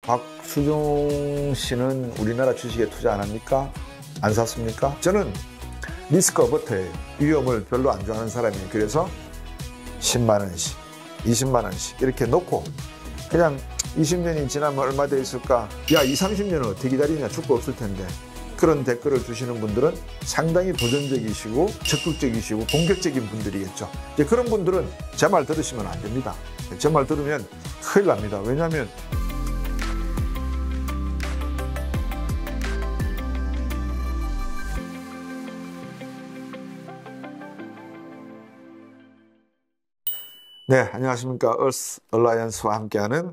곽수종 씨는 우리나라 주식에 투자 안 합니까? 안 샀습니까? 저는 리스크 어버터예요. 위험을 별로 안 좋아하는 사람이에요. 그래서 10만 원씩, 20만 원씩 이렇게 놓고 그냥 20년이 지나면 얼마 돼 있을까? 야, 30년은 어떻게 기다리냐? 죽고 없을 텐데. 그런 댓글을 주시는 분들은 상당히 도전적이시고 적극적이시고 공격적인 분들이겠죠. 이제 그런 분들은 제 말 들으시면 안 됩니다. 제 말 들으면 큰일 납니다. 왜냐하면 네, 안녕하십니까. 얼스 얼라이언스와 함께하는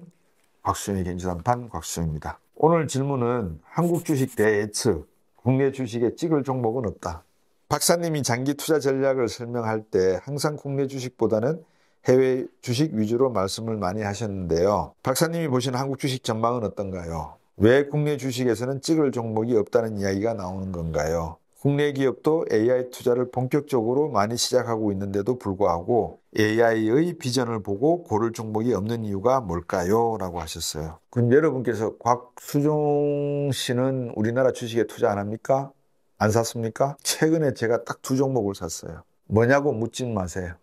곽수종의 경제담판 곽수종입니다. 오늘 질문은 한국 주식 대예측, 국내 주식에 찍을 종목은 없다. 박사님이 장기 투자 전략을 설명할 때 항상 국내 주식보다는 해외 주식 위주로 말씀을 많이 하셨는데요. 박사님이 보시는 한국 주식 전망은 어떤가요? 왜 국내 주식에서는 찍을 종목이 없다는 이야기가 나오는 건가요? 국내 기업도 AI 투자를 본격적으로 많이 시작하고 있는데도 불구하고 AI의 비전을 보고 고를 종목이 없는 이유가 뭘까요? 라고 하셨어요. 그럼 여러분께서 곽수종 씨는 우리나라 주식에 투자 안 합니까? 안 샀습니까? 최근에 제가 딱 2종목을 샀어요. 뭐냐고 묻지 마세요.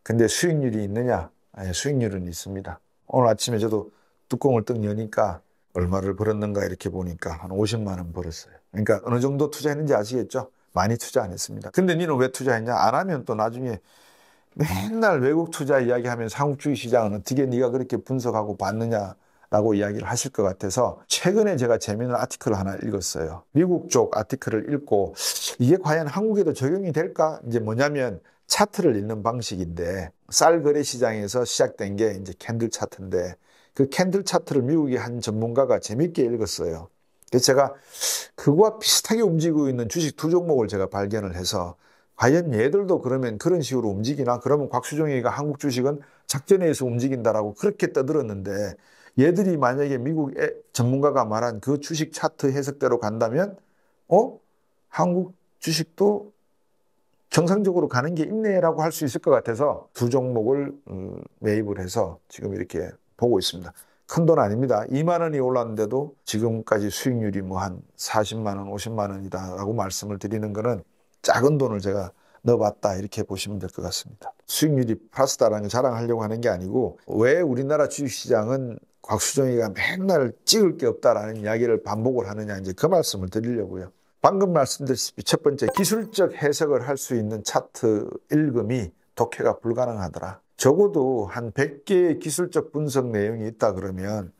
근데 수익률이 있느냐? 아니, 수익률은 있습니다. 오늘 아침에 저도 뚜껑을 떡 여니까 얼마를 벌었는가 이렇게 보니까 한 50만 원 벌었어요. 그러니까 어느 정도 투자했는지 아시겠죠? 많이 투자 안 했습니다. 근데 니는 왜 투자했냐? 안 하면 또 나중에 맨날 외국 투자 이야기하면서 한국 주식 시장은 어떻게 네가 그렇게 분석하고 봤느냐라고 이야기를 하실 것 같아서 최근에 제가 재미있는 아티클을 하나 읽었어요. 미국 쪽 아티클을 읽고 이게 과연 한국에도 적용이 될까? 이제 뭐냐면 차트를 읽는 방식인데 쌀 거래 시장에서 시작된 게 이제 캔들 차트인데 그 캔들 차트를 미국의 한 전문가가 재밌게 읽었어요. 그래서 제가 그거와 비슷하게 움직이고 있는 주식 2종목을 제가 발견을 해서 과연 얘들도 그러면 그런 식으로 움직이나? 그러면 곽수종이가 한국 주식은 작전에 의해서 움직인다라고 그렇게 떠들었는데 얘들이 만약에 미국의 전문가가 말한 그 주식 차트 해석대로 간다면 한국 주식도 정상적으로 가는 게 있네라고 할 수 있을 것 같아서 2종목을 매입을 해서 지금 이렇게 보고 있습니다. 큰 돈 아닙니다. 2만 원이 올랐는데도 지금까지 수익률이 뭐 한 40만 원, 50만 원이다라고 말씀을 드리는 거는 작은 돈을 제가 넣어봤다 이렇게 보시면 될 것 같습니다. 수익률이 플러스다라는 걸 자랑하려고 하는 게 아니고 왜 우리나라 주식시장은 곽수종이가 맨날 찍을 게 없다라는 이야기를 반복을 하느냐 이제 그 말씀을 드리려고요. 방금 말씀드렸다시피 첫 번째 기술적 해석을 할 수 있는 차트 읽음이 독해가 불가능하더라. 적어도 한 100개의 기술적 분석 내용이 있다 그러면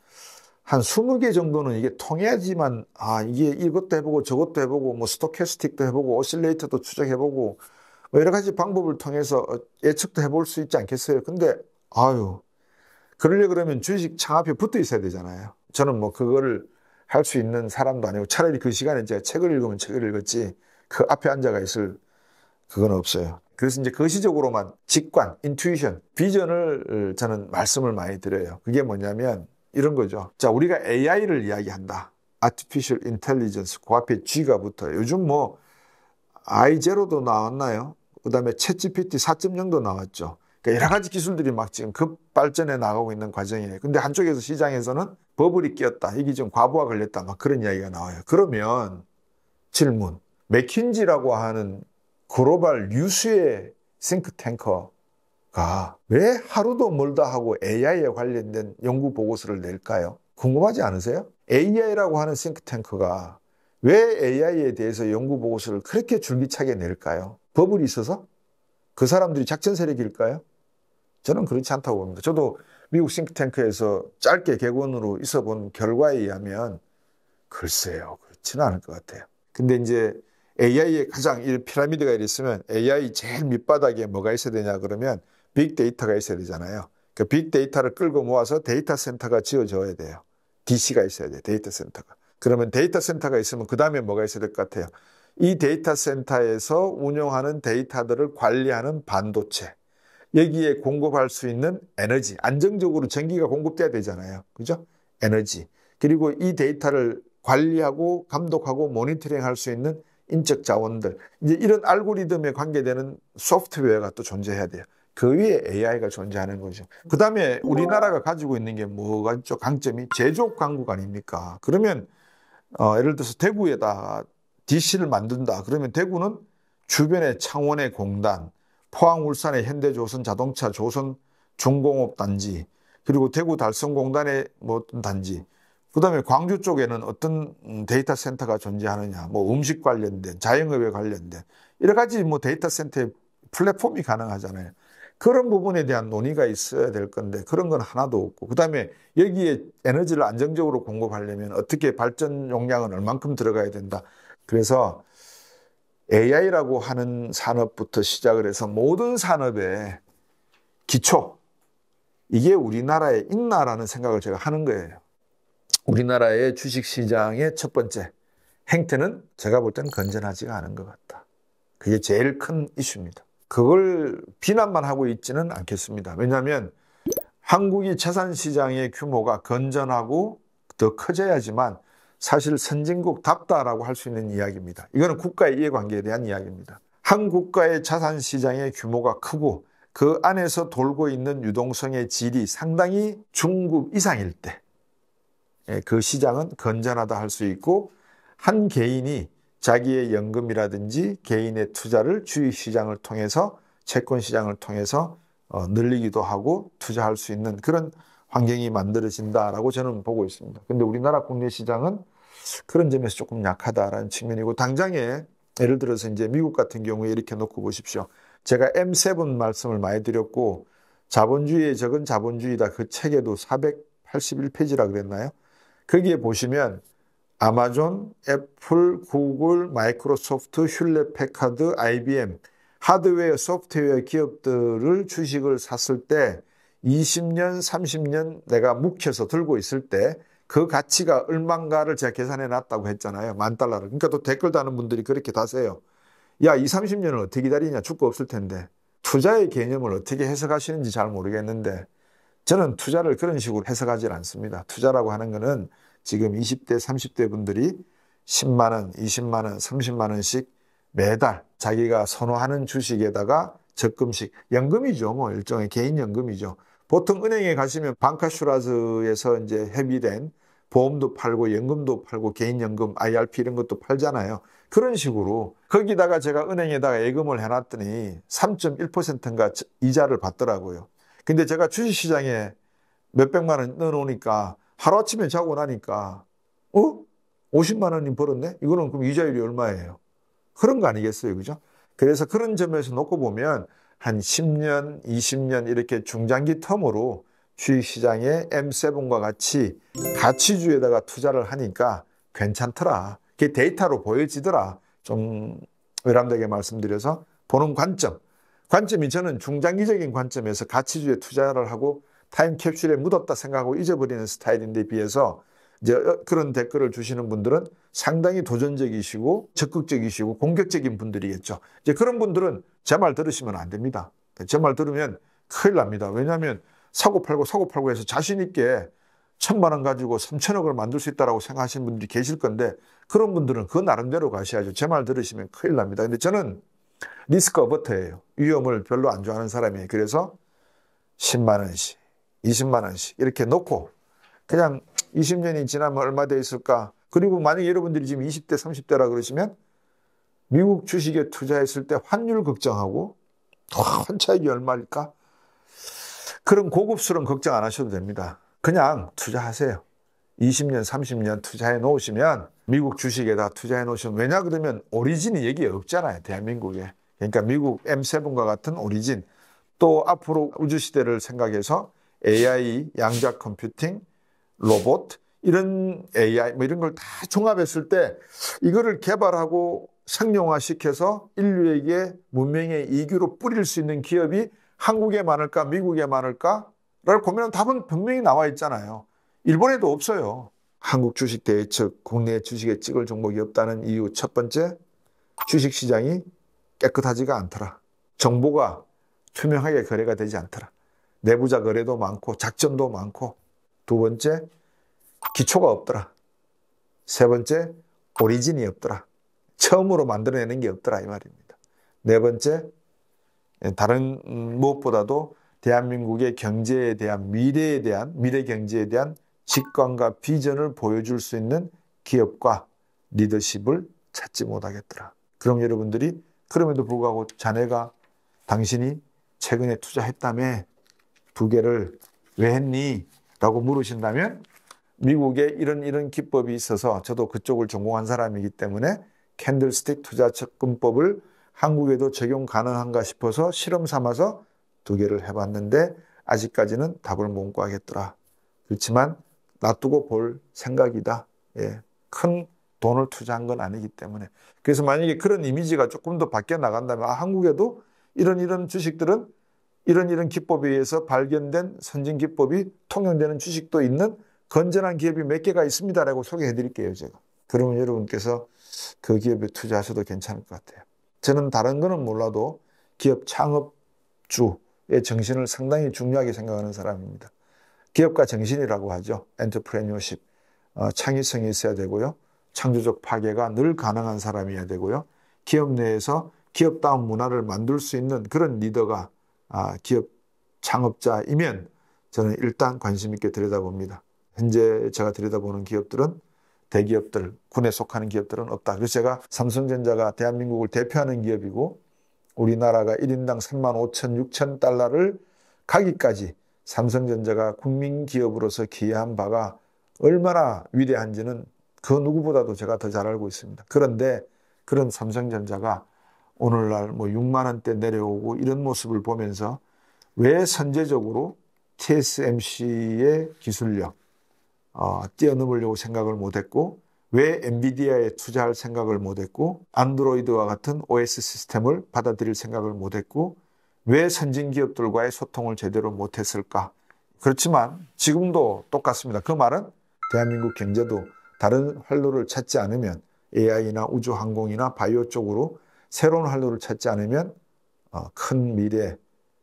한 20개 정도는 이게 통해야지만 이게 이것도 해보고 저것도 해보고 뭐 스토캐스틱도 해보고 오실레이터도 추적해보고 뭐 여러 가지 방법을 통해서 예측도 해볼 수 있지 않겠어요? 근데 그러려고 그러면 주식 창 앞에 붙어 있어야 되잖아요. 저는 뭐 그거를 할 수 있는 사람도 아니고 차라리 그 시간에 제가 책을 읽으면 책을 읽었지 그 앞에 앉아가 있을 그건 없어요. 그래서 이제 거시적으로만 직관, 인투이션, 비전을 저는 말씀을 많이 드려요. 그게 뭐냐면 이런 거죠. 자, 우리가 AI를 이야기한다. Artificial Intelligence, 그 앞에 G가 붙어요. 요즘 뭐 I0도 나왔나요? 그 다음에 챗GPT 4.0도 나왔죠. 그러니까 여러 가지 기술들이 막 지금 급발전해 나가고 있는 과정이에요. 근데 한쪽에서 시장에서는 버블이 끼었다. 이게 좀 과부하 걸렸다. 막 그런 이야기가 나와요. 그러면 질문. 맥킨지라고 하는 글로벌 유수의 싱크탱커가 왜 하루도 멀다 하고 AI에 관련된 연구 보고서를 낼까요? 궁금하지 않으세요? AI라고 하는 싱크탱크가 왜 AI에 대해서 연구 보고서를 그렇게 줄기차게 낼까요? 버블이 있어서? 그 사람들이 작전 세력일까요? 저는 그렇지 않다고 봅니다. 저도 미국 싱크탱크에서 짧게 객원으로 있어본 결과에 의하면 글쎄요, 그렇지는 않을 것 같아요. 근데 이제 AI의 가장 이 피라미드가 있으면 AI 제일 밑바닥에 뭐가 있어야 되냐 그러면 빅데이터가 있어야 되잖아요. 그 빅데이터를 끌고 모아서 데이터 센터가 지어져야 돼요. DC가 있어야 돼요. 데이터 센터가. 그러면 데이터 센터가 있으면 그 다음에 뭐가 있어야 될 것 같아요. 이 데이터 센터에서 운영하는 데이터들을 관리하는 반도체. 여기에 공급할 수 있는 에너지. 안정적으로 전기가 공급돼야 되잖아요. 그죠? 에너지. 그리고 이 데이터를 관리하고 감독하고 모니터링 할 수 있는 인적 자원들. 이제 이런 알고리즘에 관계되는 소프트웨어가 또 존재해야 돼요. 그 위에 AI가 존재하는 거죠. 그 다음에 우리나라가 가지고 있는 게 뭐가 있죠? 강점이 제조업 강국 아닙니까? 그러면 예를 들어서 대구에다 DC를 만든다. 그러면 대구는 주변에 창원의 공단, 포항, 울산의 현대조선 자동차, 조선 중공업 단지, 그리고 대구 달성공단의 뭐 어떤 단지, 그 다음에 광주 쪽에는 어떤 데이터 센터가 존재하느냐, 뭐 음식 관련된, 자영업에 관련된, 여러 가지 뭐 데이터 센터의 플랫폼이 가능하잖아요. 그런 부분에 대한 논의가 있어야 될 건데 그런 건 하나도 없고, 그 다음에 여기에 에너지를 안정적으로 공급하려면 어떻게 발전 용량은 얼만큼 들어가야 된다. 그래서 AI라고 하는 산업부터 시작을 해서 모든 산업의 기초, 이게 우리나라에 있나라는 생각을 제가 하는 거예요. 우리나라의 주식시장의 첫 번째 행태는 제가 볼 때는 건전하지가 않은 것 같다. 그게 제일 큰 이슈입니다. 그걸 비난만 하고 있지는 않겠습니다. 왜냐하면 한국이 자산시장의 규모가 건전하고 더 커져야지만 사실 선진국답다라고 할 수 있는 이야기입니다. 이거는 국가의 이해관계에 대한 이야기입니다. 한 국가의 자산시장의 규모가 크고 그 안에서 돌고 있는 유동성의 질이 상당히 중급 이상일 때 그 시장은 건전하다 할 수 있고, 한 개인이 자기의 연금이라든지 개인의 투자를 주식시장을 통해서, 채권시장을 통해서 늘리기도 하고 투자할 수 있는 그런 환경이 만들어진다라고 저는 보고 있습니다. 근데 우리나라 국내 시장은 그런 점에서 조금 약하다라는 측면이고, 당장에 예를 들어서 이제 미국 같은 경우에 이렇게 놓고 보십시오. 제가 M7 말씀을 많이 드렸고, 자본주의의 적은 자본주의다, 그 책에도 481페이지라 그랬나요? 거기에 보시면 아마존, 애플, 구글, 마이크로소프트, 휭렛패카드, IBM, 하드웨어, 소프트웨어 기업들을 주식을 샀을 때 20년, 30년 내가 묵혀서 들고 있을 때 그 가치가 얼만가를 제가 계산해 놨다고 했잖아요. $10,000를. 그러니까 또 댓글 다는 분들이 그렇게 다세요. 야, 20, 30년을 어떻게 기다리냐? 줄 거 없을 텐데. 투자의 개념을 어떻게 해석하시는지 잘 모르겠는데 저는 투자를 그런 식으로 해석하지 않습니다. 투자라고 하는 거는 지금 20대, 30대 분들이 10만 원, 20만 원, 30만 원씩 매달 자기가 선호하는 주식에다가 적금식, 연금이죠. 뭐 일종의 개인연금이죠. 보통 은행에 가시면 방카슈라즈에서 이제 협의된 보험도 팔고 연금도 팔고 개인연금, IRP 이런 것도 팔잖아요. 그런 식으로 거기다가 제가 은행에다가 예금을 해놨더니 3.1%인가 이자를 받더라고요. 근데 제가 주식시장에 몇백만 원 넣어놓으니까 하루아침에 자고 나니까 50만 원이 벌었네? 이거는 그럼 이자율이 얼마예요? 그런 거 아니겠어요? 그죠? 그래서 그런 점에서 놓고 보면 한 10년, 20년 이렇게 중장기 텀으로 주식시장의 M7과 같이 가치주에다가 투자를 하니까 괜찮더라. 그게 데이터로 보여지더라. 좀 외람되게 말씀드려서 보는 관점이 저는 중장기적인 관점에서 가치주에 투자를 하고 타임캡슐에 묻었다 생각하고 잊어버리는 스타일인데 비해서 이제 그런 댓글을 주시는 분들은 상당히 도전적이시고 적극적이시고 공격적인 분들이겠죠. 이제 그런 분들은 제 말 들으시면 안 됩니다. 제 말 들으면 큰일 납니다. 왜냐하면 사고 팔고 해서 자신 있게 1,000만 원 가지고 3천억을 만들 수 있다고 생각하시는 분들이 계실 건데 그런 분들은 그 나름대로 가셔야죠. 제 말 들으시면 큰일 납니다. 근데 저는 리스크 어버터예요. 위험을 별로 안 좋아하는 사람이에요. 그래서 10만 원씩, 20만 원씩 이렇게 놓고 그냥 20년이 지나면 얼마 돼 있을까? 그리고 만약에 여러분들이 지금 20대, 30대라 그러시면 미국 주식에 투자했을 때 환율 걱정하고 환차익이 얼마일까? 그런 고급스러운 걱정 안 하셔도 됩니다. 그냥 투자하세요. 20년, 30년 투자해 놓으시면 미국 주식에다 투자해 놓으시면 왜냐 그러면 오리진이 여기에 없잖아요. 대한민국에. 그러니까 미국 M7과 같은 오리진 또 앞으로 우주시대를 생각해서 AI, 양자 컴퓨팅, 로봇 이런 AI 뭐 이런 걸 다 종합했을 때 이거를 개발하고 상용화시켜서 인류에게 문명의 이규로 뿌릴 수 있는 기업이 한국에 많을까 미국에 많을까? 라고 고민하면 답은 분명히 나와 있잖아요. 일본에도 없어요. 한국 주식 대회측 국내 주식에 찍을 종목이 없다는 이유 첫 번째, 주식시장이 깨끗하지가 않더라. 정보가 투명하게 거래가 되지 않더라. 내부자 거래도 많고 작전도 많고. 두 번째, 기초가 없더라. 세 번째, 오리진이 없더라. 처음으로 만들어내는 게 없더라 이 말입니다. 네 번째, 다른 무엇보다도 대한민국의 경제에 대한 미래에 대한 미래 경제에 대한 직관과 비전을 보여줄 수 있는 기업과 리더십을 찾지 못하겠더라. 그럼 여러분들이 그럼에도 불구하고 자네가 당신이 최근에 투자했다며 2개를 왜 했니? 라고 물으신다면 미국에 이런 기법이 있어서 저도 그쪽을 전공한 사람이기 때문에 캔들스틱 투자접근법을 한국에도 적용 가능한가 싶어서 실험 삼아서 2개를 해봤는데 아직까지는 답을 못 구하겠더라. 그렇지만 놔두고 볼 생각이다. 예, 큰 돈을 투자한 건 아니기 때문에. 그래서 만약에 그런 이미지가 조금 더 바뀌어 나간다면 한국에도 이런 주식들은 이런 기법에 의해서 발견된 선진 기법이 통용되는 주식도 있는 건전한 기업이 몇 개가 있습니다라고 소개해 드릴게요, 제가. 그러면 여러분께서 그 기업에 투자하셔도 괜찮을 것 같아요. 저는 다른 거는 몰라도 기업 창업주의 정신을 상당히 중요하게 생각하는 사람입니다. 기업가 정신이라고 하죠. 엔터프레뉴어십. 창의성이 있어야 되고요. 창조적 파괴가 늘 가능한 사람이어야 되고요. 기업 내에서 기업다운 문화를 만들 수 있는 그런 리더가 기업 창업자이면 저는 일단 관심 있게 들여다봅니다. 현재 제가 들여다보는 기업들은 대기업들, 군에 속하는 기업들은 없다. 그래서 제가 삼성전자가 대한민국을 대표하는 기업이고 우리나라가 1인당 35,000, 6,000달러를 가기까지 삼성전자가 국민기업으로서 기여한 바가 얼마나 위대한지는 그 누구보다도 제가 더 잘 알고 있습니다. 그런데 그런 삼성전자가 오늘날 6만 원대 내려오고 이런 모습을 보면서 왜 선제적으로 TSMC의 기술력 뛰어넘으려고 생각을 못했고 왜 엔비디아에 투자할 생각을 못했고 안드로이드와 같은 OS 시스템을 받아들일 생각을 못했고 왜 선진 기업들과의 소통을 제대로 못했을까? 그렇지만 지금도 똑같습니다. 그 말은 대한민국 경제도 다른 활로를 찾지 않으면 AI나 우주항공이나 바이오 쪽으로 새로운 활로를 찾지 않으면 큰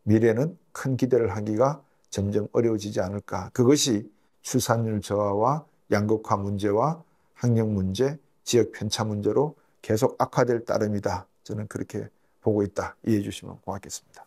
미래는 큰 기대를 하기가 점점 어려워지지 않을까. 그것이 출산율 저하와 양극화 문제와 학력 문제, 지역 편차 문제로 계속 악화될 따름이다. 저는 그렇게 보고 있다. 이해해 주시면 고맙겠습니다.